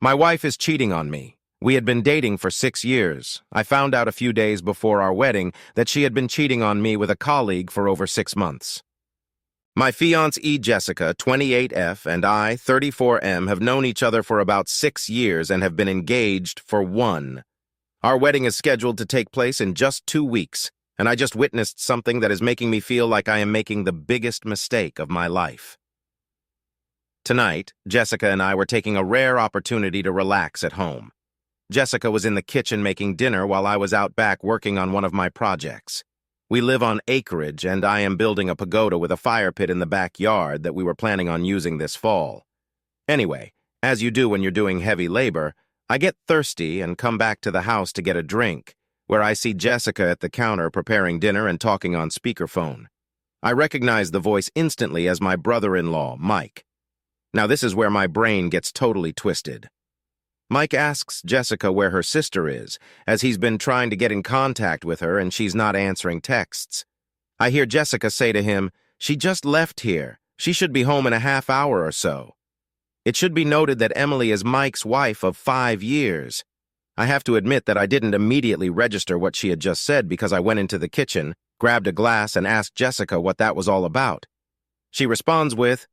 My wife is cheating on me. We had been dating for 6 years. I found out a few days before our wedding that she had been cheating on me with a colleague for over 6 months. My fiancée Jessica, 28F, and I, 34M, have known each other for about 6 years and have been engaged for 1. Our wedding is scheduled to take place in just 2 weeks, and I just witnessed something that is making me feel like I am making the biggest mistake of my life. Tonight, Jessica and I were taking a rare opportunity to relax at home. Jessica was in the kitchen making dinner while I was out back working on one of my projects. We live on acreage, and I am building a pagoda with a fire pit in the backyard that we were planning on using this fall. Anyway, as you do when you're doing heavy labor, I get thirsty and come back to the house to get a drink, where I see Jessica at the counter preparing dinner and talking on speakerphone. I recognize the voice instantly as my brother-in-law, Mike. Now this is where my brain gets totally twisted. Mike asks Jessica where her sister is, as he's been trying to get in contact with her and she's not answering texts. I hear Jessica say to him, "She just left here. She should be home in a half hour or so." It should be noted that Emily is Mike's wife of 5 years. I have to admit that I didn't immediately register what she had just said because I went into the kitchen, grabbed a glass, and asked Jessica what that was all about. She responds with,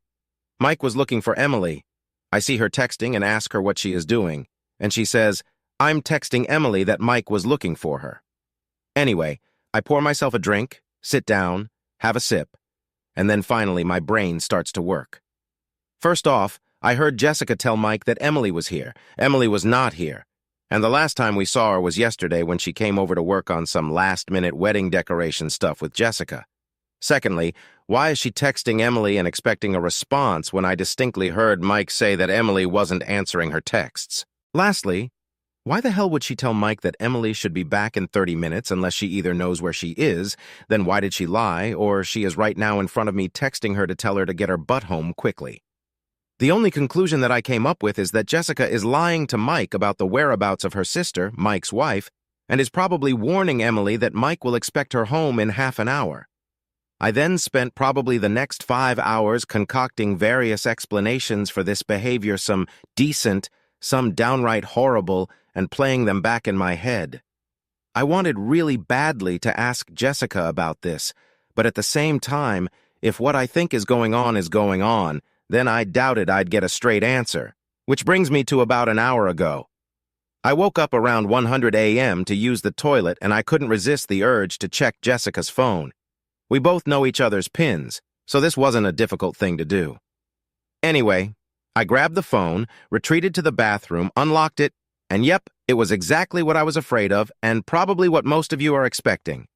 "Mike was looking for Emily." I see her texting and ask her what she is doing, and she says, "I'm texting Emily that Mike was looking for her." Anyway, I pour myself a drink, sit down, have a sip, and then finally my brain starts to work. First off, I heard Jessica tell Mike that Emily was here. Emily was not here, and the last time we saw her was yesterday when she came over to work on some last-minute wedding decoration stuff with Jessica. Secondly, why is she texting Emily and expecting a response when I distinctly heard Mike say that Emily wasn't answering her texts? Lastly, why the hell would she tell Mike that Emily should be back in 30 minutes unless she either knows where she is, then why did she lie, or she is right now in front of me texting her to tell her to get her butt home quickly? The only conclusion that I came up with is that Jessica is lying to Mike about the whereabouts of her sister, Mike's wife, and is probably warning Emily that Mike will expect her home in half an hour. I then spent probably the next 5 hours concocting various explanations for this behavior, some decent, some downright horrible, and playing them back in my head. I wanted really badly to ask Jessica about this, but at the same time, if what I think is going on, then I doubted I'd get a straight answer, which brings me to about an hour ago. I woke up around 100 a.m. to use the toilet, and I couldn't resist the urge to check Jessica's phone. We both know each other's pins, so this wasn't a difficult thing to do. Anyway, I grabbed the phone, retreated to the bathroom, unlocked it, and yep, it was exactly what I was afraid of, and probably what most of you are expecting.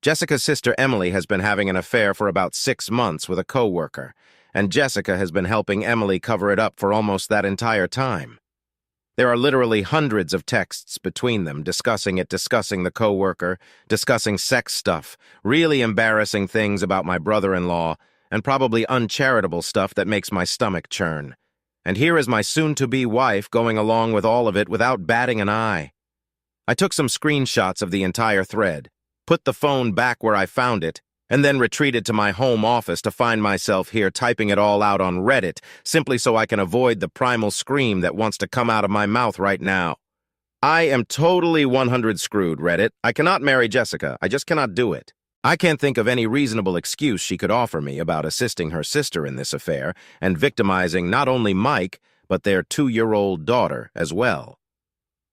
Jessica's sister Emily has been having an affair for about 6 months with a coworker, and Jessica has been helping Emily cover it up for almost that entire time. There are literally hundreds of texts between them, discussing the coworker, discussing sex stuff, really embarrassing things about my brother-in-law, and probably uncharitable stuff that makes my stomach churn. And here is my soon-to-be wife going along with all of it without batting an eye. I took some screenshots of the entire thread, put the phone back where I found it, and then retreated to my home office to find myself here typing it all out on Reddit, simply so I can avoid the primal scream that wants to come out of my mouth right now. I am totally 100 screwed, Reddit. I cannot marry Jessica. I just cannot do it. I can't think of any reasonable excuse she could offer me about assisting her sister in this affair and victimizing not only Mike, but their 2-year-old daughter as well.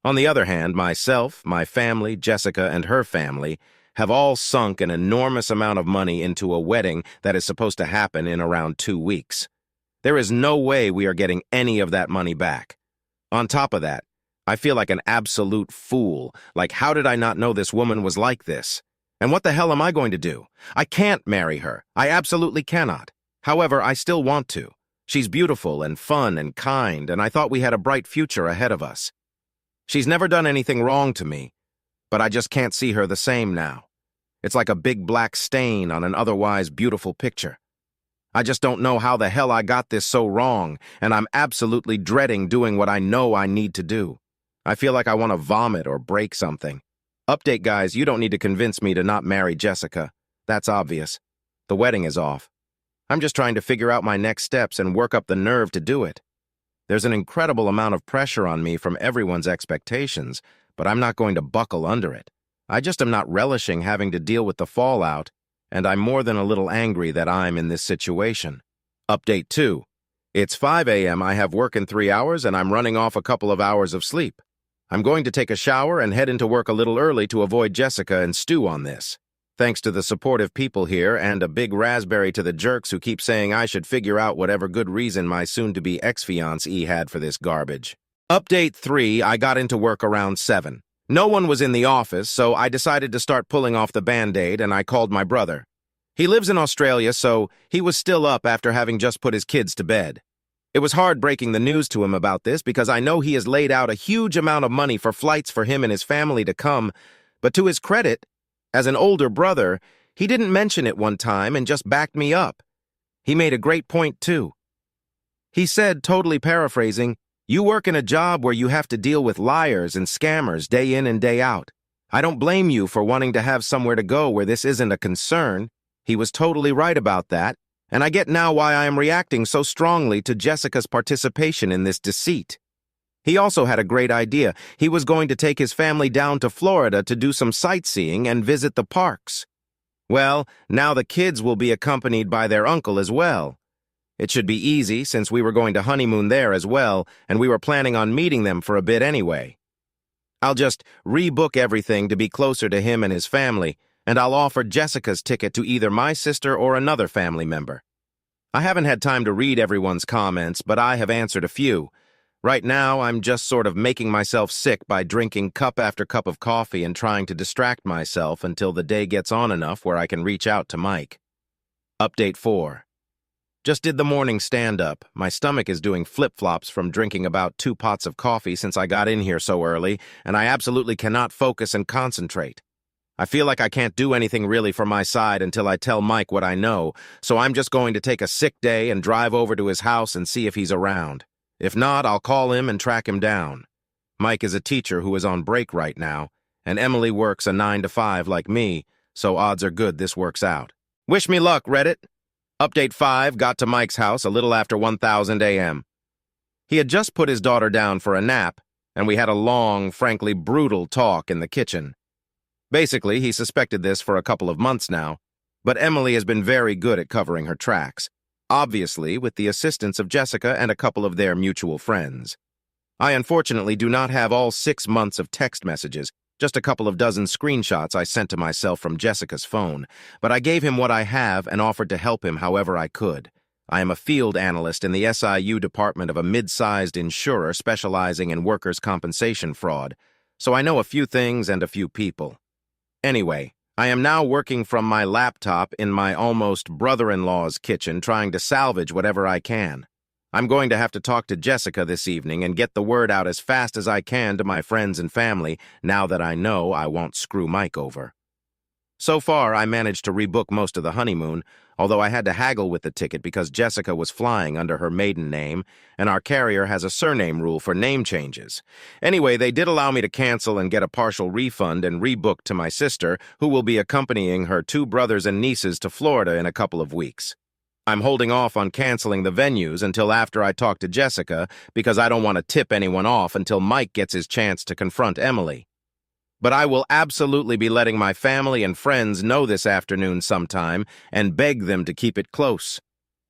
On the other hand, myself, my family, Jessica, and her family have all sunk an enormous amount of money into a wedding that is supposed to happen in around 2 weeks. There is no way we are getting any of that money back. On top of that, I feel like an absolute fool. Like, how did I not know this woman was like this? And what the hell am I going to do? I can't marry her. I absolutely cannot. However, I still want to. She's beautiful and fun and kind, and I thought we had a bright future ahead of us. She's never done anything wrong to me, but I just can't see her the same now. It's like a big black stain on an otherwise beautiful picture. I just don't know how the hell I got this so wrong, and I'm absolutely dreading doing what I know I need to do. I feel like I want to vomit or break something. Update, guys, you don't need to convince me to not marry Jessica. That's obvious. The wedding is off. I'm just trying to figure out my next steps and work up the nerve to do it. There's an incredible amount of pressure on me from everyone's expectations, but I'm not going to buckle under it. I just am not relishing having to deal with the fallout, and I'm more than a little angry that I'm in this situation. Update 2. It's 5 a.m. I have work in 3 hours, and I'm running off a couple of hours of sleep. I'm going to take a shower and head into work a little early to avoid Jessica and stew on this. Thanks to the supportive people here and a big raspberry to the jerks who keep saying I should figure out whatever good reason my soon-to-be ex-fiancé had for this garbage. Update 3, I got into work around 7. No one was in the office, so I decided to start pulling off the Band-Aid, and I called my brother. He lives in Australia, so he was still up after having just put his kids to bed. It was hard breaking the news to him about this because I know he has laid out a huge amount of money for flights for him and his family to come, but to his credit, as an older brother, he didn't mention it one time and just backed me up. He made a great point, too. He said, totally paraphrasing, "You work in a job where you have to deal with liars and scammers day in and day out. I don't blame you for wanting to have somewhere to go where this isn't a concern." He was totally right about that, and I get now why I am reacting so strongly to Jessica's participation in this deceit. He also had a great idea. He was going to take his family down to Florida to do some sightseeing and visit the parks. Well, now the kids will be accompanied by their uncle as well. It should be easy since we were going to honeymoon there as well, and we were planning on meeting them for a bit anyway. I'll just rebook everything to be closer to him and his family, and I'll offer Jessica's ticket to either my sister or another family member. I haven't had time to read everyone's comments, but I have answered a few. Right now, I'm just sort of making myself sick by drinking cup after cup of coffee and trying to distract myself until the day gets on enough where I can reach out to Mike. Update 4. Just did the morning stand-up. My stomach is doing flip-flops from drinking about 2 pots of coffee since I got in here so early, and I absolutely cannot focus and concentrate. I feel like I can't do anything really for my side until I tell Mike what I know, so I'm just going to take a sick day and drive over to his house and see if he's around. If not, I'll call him and track him down. Mike is a teacher who is on break right now, and Emily works a 9 to 5 like me, so odds are good this works out. Wish me luck, Reddit. Update 5 got to Mike's house a little after 1000 a.m. He had just put his daughter down for a nap, and we had a long, frankly brutal talk in the kitchen. Basically, he suspected this for a couple of months now, but Emily has been very good at covering her tracks, obviously with the assistance of Jessica and a couple of their mutual friends. I unfortunately do not have all 6 months of text messages, just a couple of dozen screenshots I sent to myself from Jessica's phone, but I gave him what I have and offered to help him however I could. I am a field analyst in the SIU department of a mid-sized insurer specializing in workers' compensation fraud, so I know a few things and a few people. Anyway, I am now working from my laptop in my almost brother-in-law's kitchen trying to salvage whatever I can. I'm going to have to talk to Jessica this evening and get the word out as fast as I can to my friends and family now that I know I won't screw Mike over. So far, I managed to rebook most of the honeymoon, although I had to haggle with the ticket because Jessica was flying under her maiden name, and our carrier has a surname rule for name changes. Anyway, they did allow me to cancel and get a partial refund and rebook to my sister, who will be accompanying her 2 brothers and nieces to Florida in a couple of weeks. I'm holding off on canceling the venues until after I talk to Jessica because I don't want to tip anyone off until Mike gets his chance to confront Emily. But I will absolutely be letting my family and friends know this afternoon sometime and beg them to keep it close.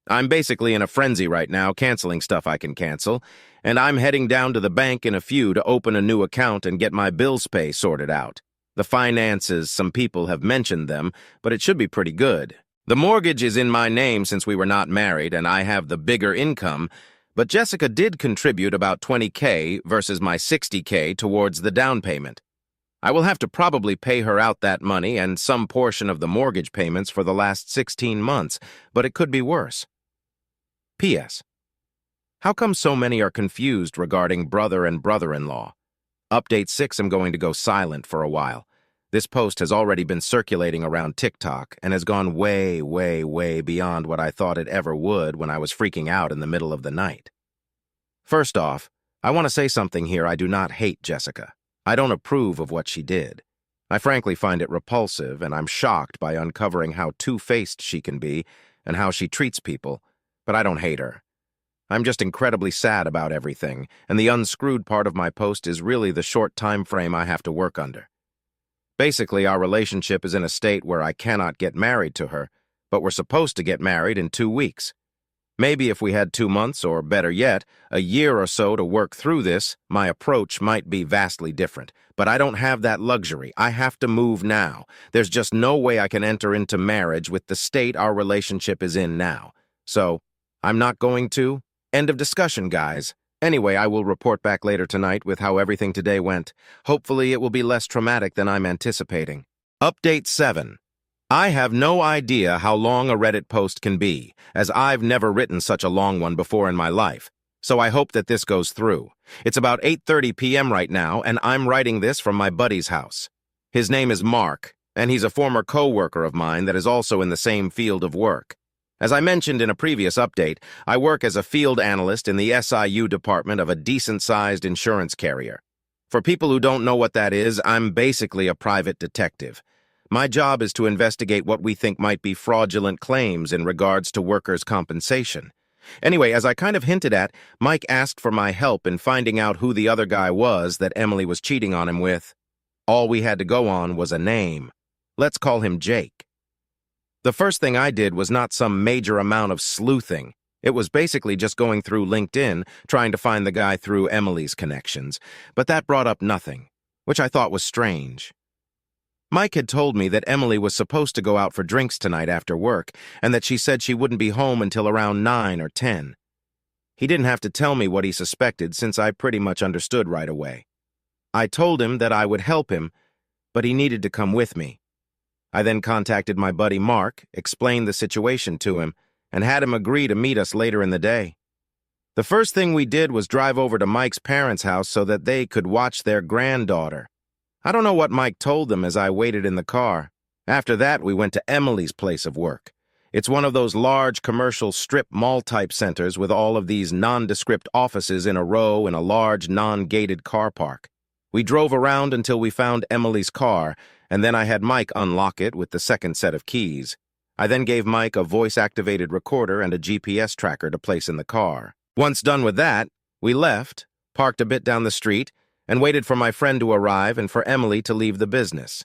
I'm basically in a frenzy right now, canceling stuff I can cancel, and I'm heading down to the bank in a few to open a new account and get my bills pay sorted out. The finances, some people have mentioned them, but it should be pretty good. The mortgage is in my name since we were not married, and I have the bigger income, but Jessica did contribute about $20K versus my $60K towards the down payment. I will have to probably pay her out that money and some portion of the mortgage payments for the last 16 months, but it could be worse. P.S. How come so many are confused regarding brother and brother-in-law? Update 6, I'm going to go silent for a while. This post has already been circulating around TikTok and has gone way, way, way beyond what I thought it ever would when I was freaking out in the middle of the night. First off, I want to say something here. I do not hate Jessica. I don't approve of what she did. I frankly find it repulsive, and I'm shocked by uncovering how two-faced she can be and how she treats people, but I don't hate her. I'm just incredibly sad about everything, and the unscrewed part of my post is really the short time frame I have to work under. Basically, our relationship is in a state where I cannot get married to her, but we're supposed to get married in 2 weeks. Maybe if we had 2 months, or better yet, a year or so to work through this, my approach might be vastly different. But I don't have that luxury. I have to move now. There's just no way I can enter into marriage with the state our relationship is in now. So, I'm not going to. End of discussion, guys. Anyway, I will report back later tonight with how everything today went. Hopefully it will be less traumatic than I'm anticipating. Update 7. I have no idea how long a Reddit post can be, as I've never written such a long one before in my life. So I hope that this goes through. It's about 8:30 p.m. right now, and I'm writing this from my buddy's house. His name is Mark, and he's a former co-worker of mine that is also in the same field of work. As I mentioned in a previous update, I work as a field analyst in the SIU department of a decent-sized insurance carrier. For people who don't know what that is, I'm basically a private detective. My job is to investigate what we think might be fraudulent claims in regards to workers' compensation. Anyway, as I kind of hinted at, Mike asked for my help in finding out who the other guy was that Emily was cheating on him with. All we had to go on was a name. Let's call him Jake. The first thing I did was not some major amount of sleuthing. It was basically just going through LinkedIn, trying to find the guy through Emily's connections. But that brought up nothing, which I thought was strange. Mike had told me that Emily was supposed to go out for drinks tonight after work, and that she said she wouldn't be home until around 9 or 10. He didn't have to tell me what he suspected, since I pretty much understood right away. I told him that I would help him, but he needed to come with me. I then contacted my buddy Mark, explained the situation to him, and had him agree to meet us later in the day. The first thing we did was drive over to Mike's parents' house so that they could watch their granddaughter. I don't know what Mike told them as I waited in the car. After that, we went to Emily's place of work. It's one of those large commercial strip mall-type centers with all of these nondescript offices in a row in a large non-gated car park. We drove around until we found Emily's car, and then I had Mike unlock it with the second set of keys. I then gave Mike a voice-activated recorder and a GPS tracker to place in the car. Once done with that, we left, parked a bit down the street, and waited for my friend to arrive and for Emily to leave the business.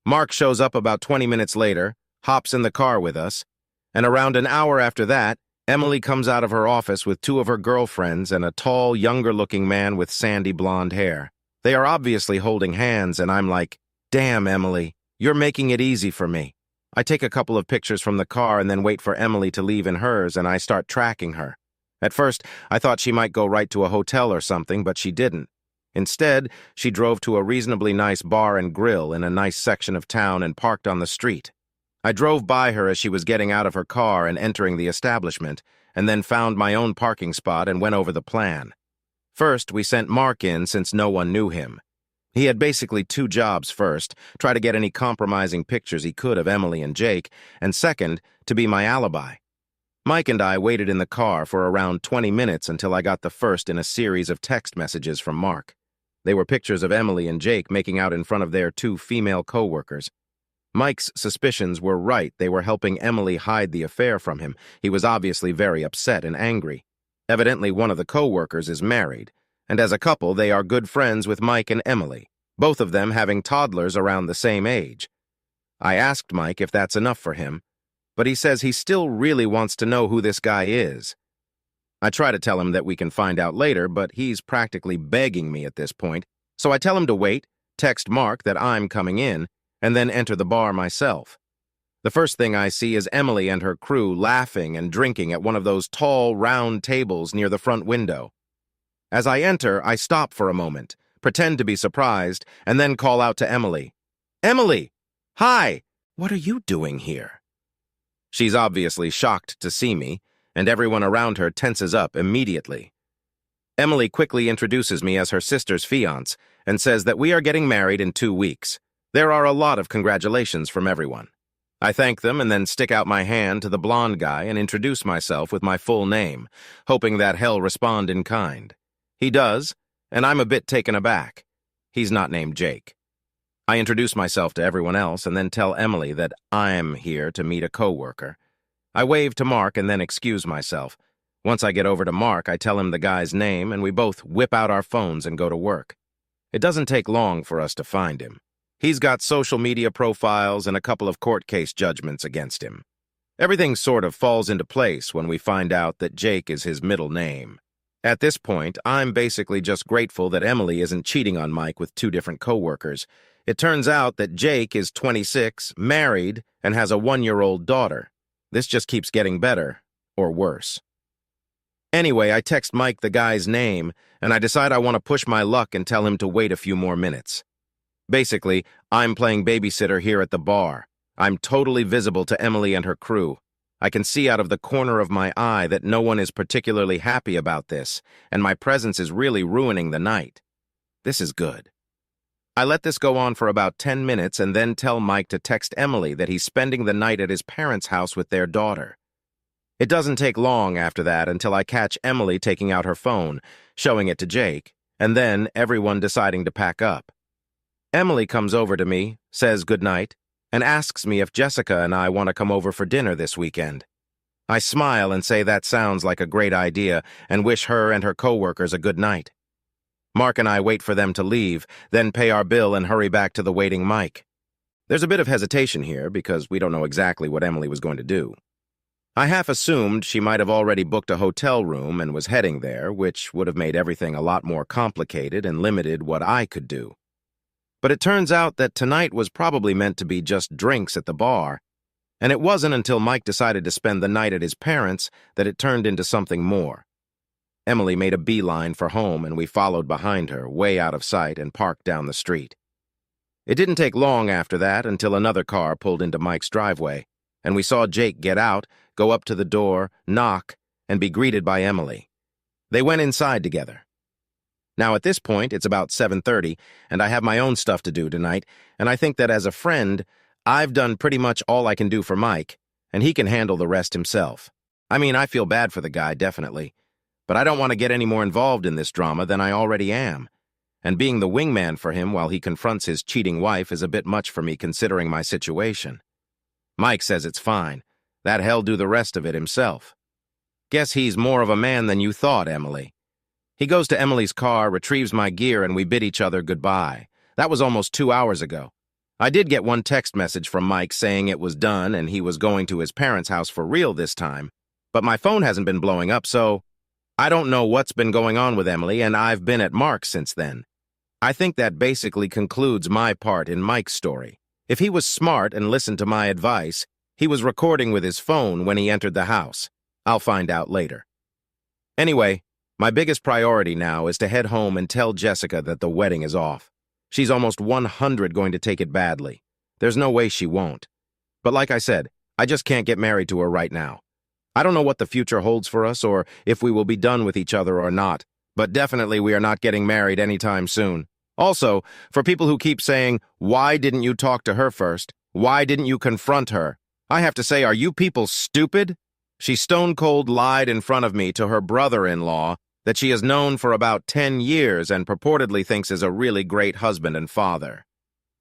Mark shows up about 20 minutes later, hops in the car with us, and around an hour after that, Emily comes out of her office with 2 of her girlfriends and a tall, younger-looking man with sandy blonde hair. They are obviously holding hands, and I'm like, "Damn, Emily, you're making it easy for me." I take a couple of pictures from the car and then wait for Emily to leave in hers, and I start tracking her. At first, I thought she might go right to a hotel or something, but she didn't. Instead, she drove to a reasonably nice bar and grill in a nice section of town and parked on the street. I drove by her as she was getting out of her car and entering the establishment, and then found my own parking spot and went over the plan. First, we sent Mark in since no one knew him. He had basically 2 jobs. First, try to get any compromising pictures he could of Emily and Jake, and second, to be my alibi. Mike and I waited in the car for around 20 minutes until I got the first in a series of text messages from Mark. They were pictures of Emily and Jake making out in front of their 2 female co-workers. Mike's suspicions were right. They were helping Emily hide the affair from him. He was obviously very upset and angry. Evidently, one of the co-workers is married, and as a couple, they are good friends with Mike and Emily, both of them having toddlers around the same age. I asked Mike if that's enough for him, but he says he still really wants to know who this guy is. I try to tell him that we can find out later, but he's practically begging me at this point, so I tell him to wait, text Mark that I'm coming in, and then enter the bar myself. The first thing I see is Emily and her crew laughing and drinking at one of those tall, round tables near the front window. As I enter, I stop for a moment, pretend to be surprised, and then call out to Emily. "Emily! Hi! What are you doing here?" She's obviously shocked to see me, and everyone around her tenses up immediately. Emily quickly introduces me as her sister's fiancé and says that we are getting married in 2 weeks. There are a lot of congratulations from everyone. I thank them and then stick out my hand to the blonde guy and introduce myself with my full name, hoping that he'll respond in kind. He does, and I'm a bit taken aback. He's not named Jake. I introduce myself to everyone else and then tell Emily that I'm here to meet a co-worker. I wave to Mark and then excuse myself. Once I get over to Mark, I tell him the guy's name, and we both whip out our phones and go to work. It doesn't take long for us to find him. He's got social media profiles and a couple of court case judgments against him. Everything sort of falls into place when we find out that Jake is his middle name. At this point, I'm basically just grateful that Emily isn't cheating on Mike with two different coworkers. It turns out that Jake is 26, married, and has a 1-year-old daughter. This just keeps getting better, or worse. Anyway, I text Mike the guy's name, and I decide I want to push my luck and tell him to wait a few more minutes. Basically, I'm playing babysitter here at the bar. I'm totally visible to Emily and her crew. I can see out of the corner of my eye that no one is particularly happy about this, and my presence is really ruining the night. This is good. I let this go on for about 10 minutes and then tell Mike to text Emily that he's spending the night at his parents' house with their daughter. It doesn't take long after that until I catch Emily taking out her phone, showing it to Jake, and then everyone deciding to pack up. Emily comes over to me, says goodnight, and asks me if Jessica and I want to come over for dinner this weekend. I smile and say that sounds like a great idea and wish her and her coworkers a good night. Mark and I wait for them to leave, then pay our bill and hurry back to the waiting Mike. There's a bit of hesitation here because we don't know exactly what Emily was going to do. I half assumed she might have already booked a hotel room and was heading there, which would have made everything a lot more complicated and limited what I could do. But it turns out that tonight was probably meant to be just drinks at the bar, and it wasn't until Mike decided to spend the night at his parents' that it turned into something more. Emily made a beeline for home, and we followed behind her, way out of sight, and parked down the street. It didn't take long after that until another car pulled into Mike's driveway, and we saw Jake get out, go up to the door, knock, and be greeted by Emily. They went inside together. Now, at this point, it's about 7:30, and I have my own stuff to do tonight, and I think that as a friend, I've done pretty much all I can do for Mike, and he can handle the rest himself. I mean, I feel bad for the guy, definitely, but I don't want to get any more involved in this drama than I already am, and being the wingman for him while he confronts his cheating wife is a bit much for me considering my situation. Mike says it's fine, that he'll do the rest of it himself. Guess he's more of a man than you thought, Emily. He goes to Emily's car, retrieves my gear, and we bid each other goodbye. That was almost 2 hours ago. I did get one text message from Mike saying it was done and he was going to his parents' house for real this time, but my phone hasn't been blowing up, so I don't know what's been going on with Emily, and I've been at Mark's since then. I think that basically concludes my part in Mike's story. If he was smart and listened to my advice, he was recording with his phone when he entered the house. I'll find out later. Anyway, my biggest priority now is to head home and tell Jessica that the wedding is off. She's almost 100 going to take it badly. There's no way she won't. But like I said, I just can't get married to her right now. I don't know what the future holds for us or if we will be done with each other or not, but definitely we are not getting married anytime soon. Also, for people who keep saying, why didn't you talk to her first? Why didn't you confront her? I have to say, are you people stupid? She stone-cold lied in front of me to her brother-in-law that she has known for about 10 years and purportedly thinks is a really great husband and father.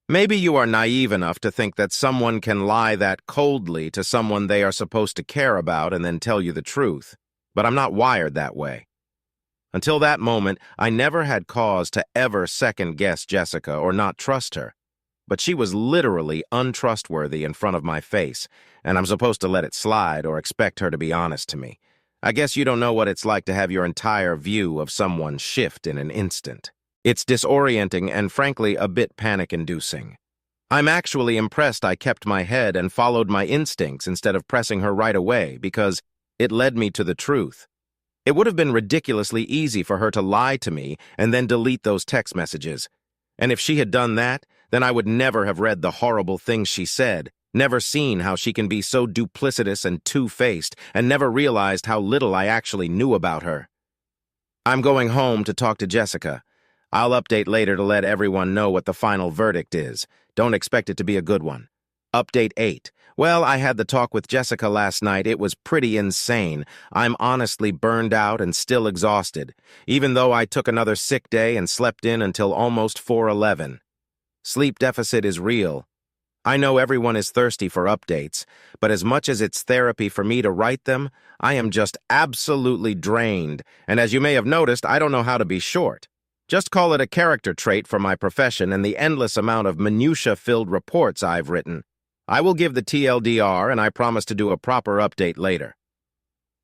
Maybe you are naive enough to think that someone can lie that coldly to someone they are supposed to care about and then tell you the truth, but I'm not wired that way. Until that moment, I never had cause to ever second-guess Jessica or not trust her, but she was literally untrustworthy in front of my face, and I'm supposed to let it slide or expect her to be honest to me. I guess you don't know what it's like to have your entire view of someone shift in an instant. It's disorienting and frankly a bit panic-inducing. I'm actually impressed I kept my head and followed my instincts instead of pressing her right away because it led me to the truth. It would have been ridiculously easy for her to lie to me and then delete those text messages. And if she had done that, then I would never have read the horrible things she said, never seen how she can be so duplicitous and two-faced, and never realized how little I actually knew about her. I'm going home to talk to Jessica. I'll update later to let everyone know what the final verdict is. Don't expect it to be a good one. Update 8. Well, I had the talk with Jessica last night. It was pretty insane. I'm honestly burned out and still exhausted, even though I took another sick day and slept in until almost 4:11. Sleep deficit is real. I know everyone is thirsty for updates, but as much as it's therapy for me to write them, I am just absolutely drained, and as you may have noticed, I don't know how to be short. Just call it a character trait for my profession and the endless amount of minutia-filled reports I've written. I will give the TLDR, and I promise to do a proper update later.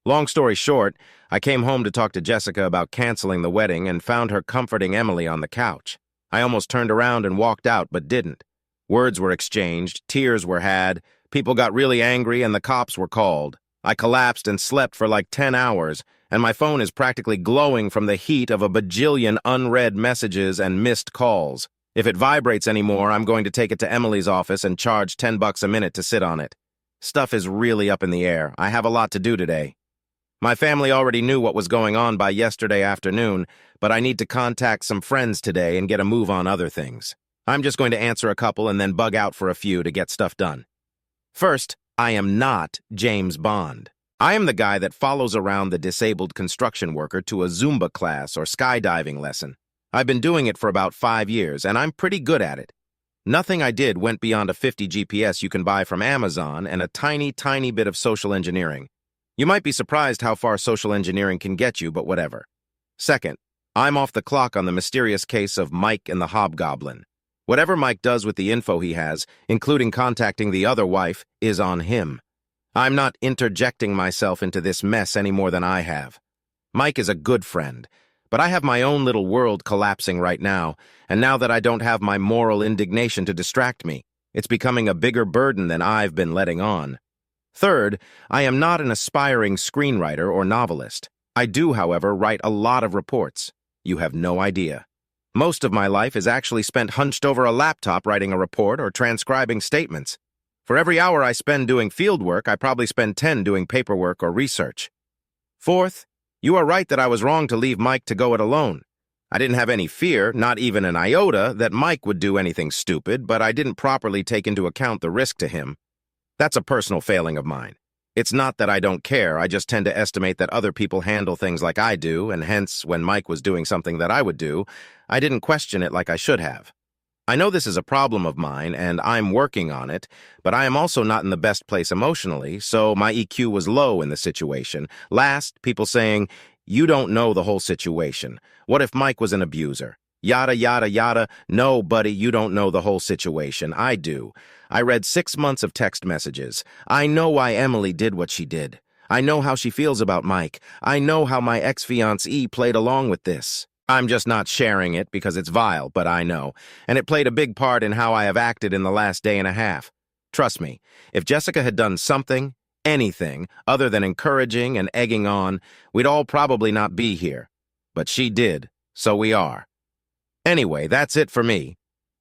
Long story short, I came home to talk to Jessica about canceling the wedding and found her comforting Emily on the couch. I almost turned around and walked out, but didn't. Words were exchanged, tears were had, people got really angry, and the cops were called. I collapsed and slept for like 10 hours, and my phone is practically glowing from the heat of a bajillion unread messages and missed calls. If it vibrates anymore, I'm going to take it to Emily's office and charge $10 a minute to sit on it. Stuff is really up in the air. I have a lot to do today. My family already knew what was going on by yesterday afternoon, but I need to contact some friends today and get a move on other things. I'm just going to answer a couple and then bug out for a few to get stuff done. First, I am not James Bond. I am the guy that follows around the disabled construction worker to a Zumba class or skydiving lesson. I've been doing it for about 5 years, and I'm pretty good at it. Nothing I did went beyond a 50 GPS you can buy from Amazon and a tiny, tiny bit of social engineering. You might be surprised how far social engineering can get you, but whatever. Second, I'm off the clock on the mysterious case of Mike and the Hobgoblin. Whatever Mike does with the info he has, including contacting the other wife, is on him. I'm not interjecting myself into this mess any more than I have. Mike is a good friend, but I have my own little world collapsing right now, and now that I don't have my moral indignation to distract me, it's becoming a bigger burden than I've been letting on. Third, I am not an aspiring screenwriter or novelist. I do, however, write a lot of reports. You have no idea. Most of my life is actually spent hunched over a laptop writing a report or transcribing statements. For every hour I spend doing field work, I probably spend 10 doing paperwork or research. Fourth, you are right that I was wrong to leave Mike to go it alone. I didn't have any fear, not even an iota, that Mike would do anything stupid, but I didn't properly take into account the risk to him. That's a personal failing of mine. It's not that I don't care, I just tend to estimate that other people handle things like I do, and hence, when Mike was doing something that I would do, I didn't question it like I should have. I know this is a problem of mine, and I'm working on it, but I am also not in the best place emotionally, so my EQ was low in the situation. Last, people saying, "You don't know the whole situation. What if Mike was an abuser? Yada, yada, yada. No, buddy, you don't know the whole situation. I do. I read 6 months of text messages. I know why Emily did what she did. I know how she feels about Mike. I know how my ex-fiancée played along with this. I'm just not sharing it because it's vile, but I know. And it played a big part in how I have acted in the last day and a half. Trust me, if Jessica had done something, anything, other than encouraging and egging on, we'd all probably not be here. But she did, so we are. Anyway, that's it for me.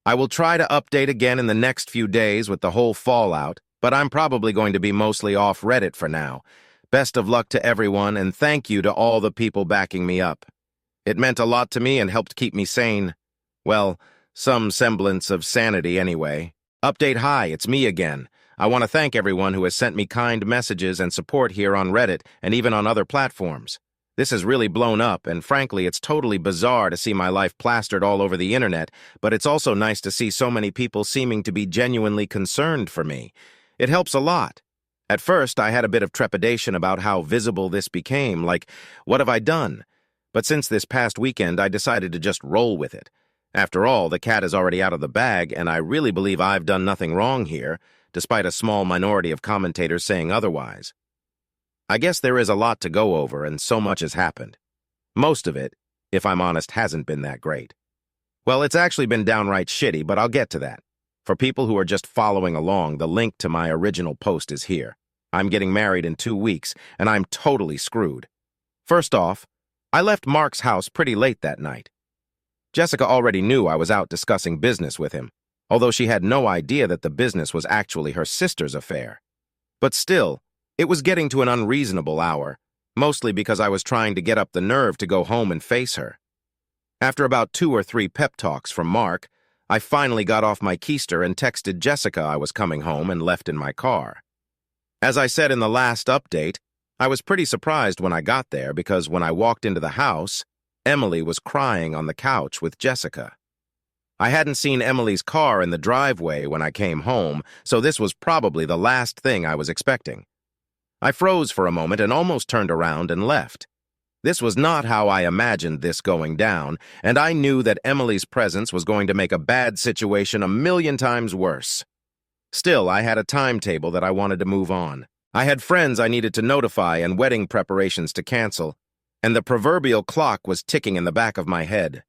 I will try to update again in the next few days with the whole fallout, but I'm probably going to be mostly off Reddit for now. Best of luck to everyone, and thank you to all the people backing me up. It meant a lot to me and helped keep me sane. Well, some semblance of sanity anyway. Update hi, it's me again. I want to thank everyone who has sent me kind messages and support here on Reddit and even on other platforms. This has really blown up, and frankly, it's totally bizarre to see my life plastered all over the internet, but it's also nice to see so many people seeming to be genuinely concerned for me. It helps a lot. At first, I had a bit of trepidation about how visible this became, like, what have I done? But since this past weekend, I decided to just roll with it. After all, the cat is already out of the bag, and I really believe I've done nothing wrong here, despite a small minority of commentators saying otherwise. I guess there is a lot to go over, and so much has happened. Most of it, if I'm honest, hasn't been that great. Well, it's actually been downright shitty, but I'll get to that. For people who are just following along, the link to my original post is here. I'm getting married in 2 weeks, and I'm totally screwed. First off, I left Mark's house pretty late that night. Jessica already knew I was out discussing business with him, although she had no idea that the business was actually her sister's affair. But still, it was getting to an unreasonable hour, mostly because I was trying to get up the nerve to go home and face her. After about 2 or 3 pep talks from Mark, I finally got off my keister and texted Jessica I was coming home and left in my car. As I said in the last update, I was pretty surprised when I got there because when I walked into the house, Emily was crying on the couch with Jessica. I hadn't seen Emily's car in the driveway when I came home, so this was probably the last thing I was expecting. I froze for a moment and almost turned around and left. This was not how I imagined this going down, and I knew that Emily's presence was going to make a bad situation a million times worse. Still, I had a timetable that I wanted to move on. I had friends I needed to notify and wedding preparations to cancel, and the proverbial clock was ticking in the back of my head.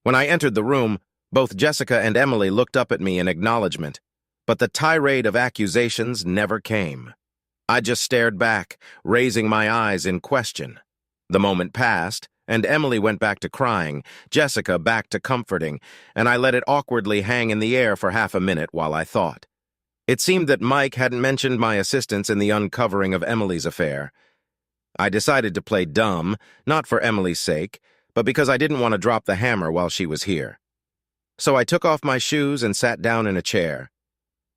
When I entered the room, both Jessica and Emily looked up at me in acknowledgement, but the tirade of accusations never came. I just stared back, raising my eyes in question. The moment passed, and Emily went back to crying, Jessica back to comforting, and I let it awkwardly hang in the air for half a minute while I thought. It seemed that Mike hadn't mentioned my assistance in the uncovering of Emily's affair. I decided to play dumb, not for Emily's sake, but because I didn't want to drop the hammer while she was here. So I took off my shoes and sat down in a chair.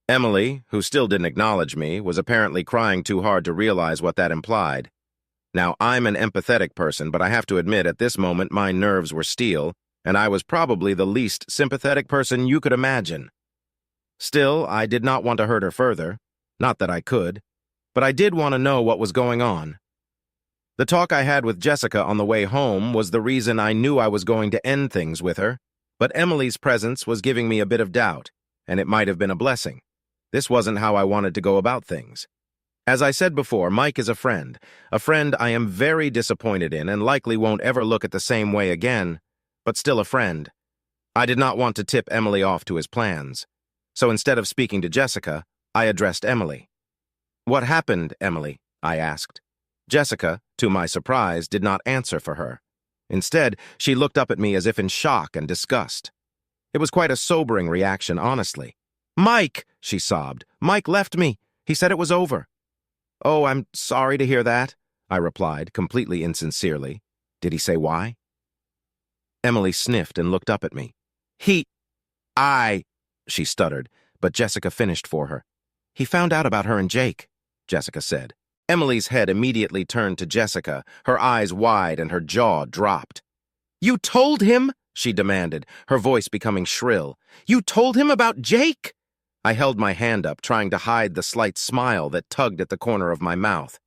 Emily, who still didn't acknowledge me, was apparently crying too hard to realize what that implied. Now, I'm an empathetic person, but I have to admit at this moment my nerves were steel, and I was probably the least sympathetic person you could imagine. Still, I did not want to hurt her further. Not that I could, but I did want to know what was going on. The talk I had with Jessica on the way home was the reason I knew I was going to end things with her, but Emily's presence was giving me a bit of doubt, and it might have been a blessing. This wasn't how I wanted to go about things. As I said before, Mike is a friend I am very disappointed in and likely won't ever look at the same way again, but still a friend. I did not want to tip Emily off to his plans, so instead of speaking to Jessica, I addressed Emily. "What happened, Emily?" I asked. Jessica, to my surprise, did not answer for her. Instead, she looked up at me as if in shock and disgust. It was quite a sobering reaction, honestly. "Mike!" she sobbed. "Mike left me. He said it was over." "Oh, I'm sorry to hear that," I replied, completely insincerely. "Did he say why?" Emily sniffed and looked up at me. She stuttered, but Jessica finished for her. "He found out about her and Jake," Jessica said. Emily's head immediately turned to Jessica, her eyes wide and her jaw dropped. "You told him?" she demanded, her voice becoming shrill. "You told him about Jake?" I held my hand up, trying to hide the slight smile that tugged at the corner of my mouth.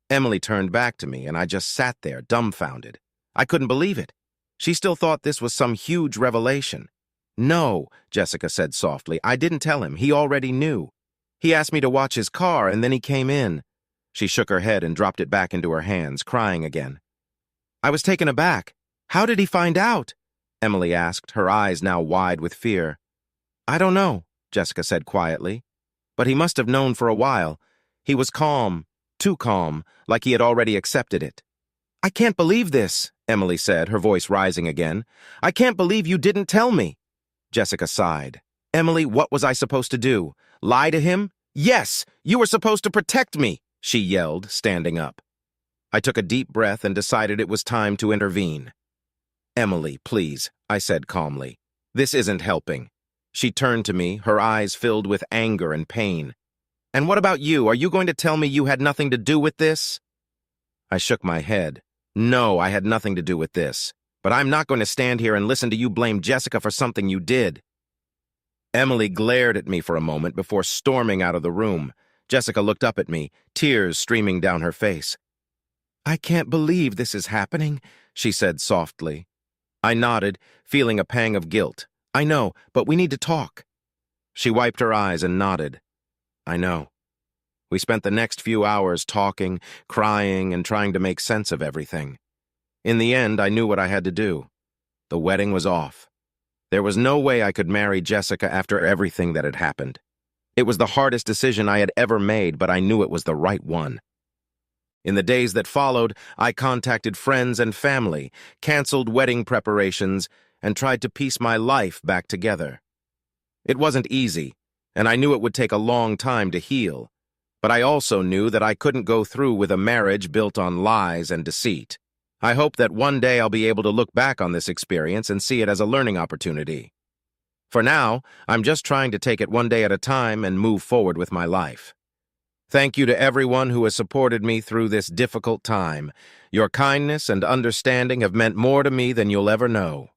Emily turned back to me, and I just sat there, dumbfounded. I couldn't believe it. She still thought this was some huge revelation. "No," Jessica said softly, "I didn't tell him. He already knew. He asked me to watch his car, and then he came in." She shook her head and dropped it back into her hands, crying again. I was taken aback. "How did he find out?" Emily asked, her eyes now wide with fear. "I don't know," Jessica said quietly. "But he must have known for a while. He was calm, too calm, like he had already accepted it." "I can't believe this," Emily said, her voice rising again. "I can't believe you didn't tell me." Jessica sighed. "Emily, what was I supposed to do? Lie to him?" "Yes, you were supposed to protect me," she yelled, standing up. I took a deep breath and decided it was time to intervene. "Emily, please," I said calmly. "This isn't helping." She turned to me, her eyes filled with anger and pain. "And what about you? Are you going to tell me you had nothing to do with this?" I shook my head. "No, I had nothing to do with this. But I'm not going to stand here and listen to you blame Jessica for something you did." Emily glared at me for a moment before storming out of the room. Jessica looked up at me, tears streaming down her face. "I can't believe this is happening," she said softly. I nodded, feeling a pang of guilt. "I know, but we need to talk." She wiped her eyes and nodded. "I know." We spent the next few hours talking, crying, and trying to make sense of everything. In the end, I knew what I had to do. The wedding was off. There was no way I could marry Jessica after everything that had happened. It was the hardest decision I had ever made, but I knew it was the right one. In the days that followed, I contacted friends and family, canceled wedding preparations, and tried to piece my life back together. It wasn't easy, and I knew it would take a long time to heal, but I also knew that I couldn't go through with a marriage built on lies and deceit. I hope that one day I'll be able to look back on this experience and see it as a learning opportunity. For now, I'm just trying to take it one day at a time and move forward with my life. Thank you to everyone who has supported me through this difficult time. Your kindness and understanding have meant more to me than you'll ever know.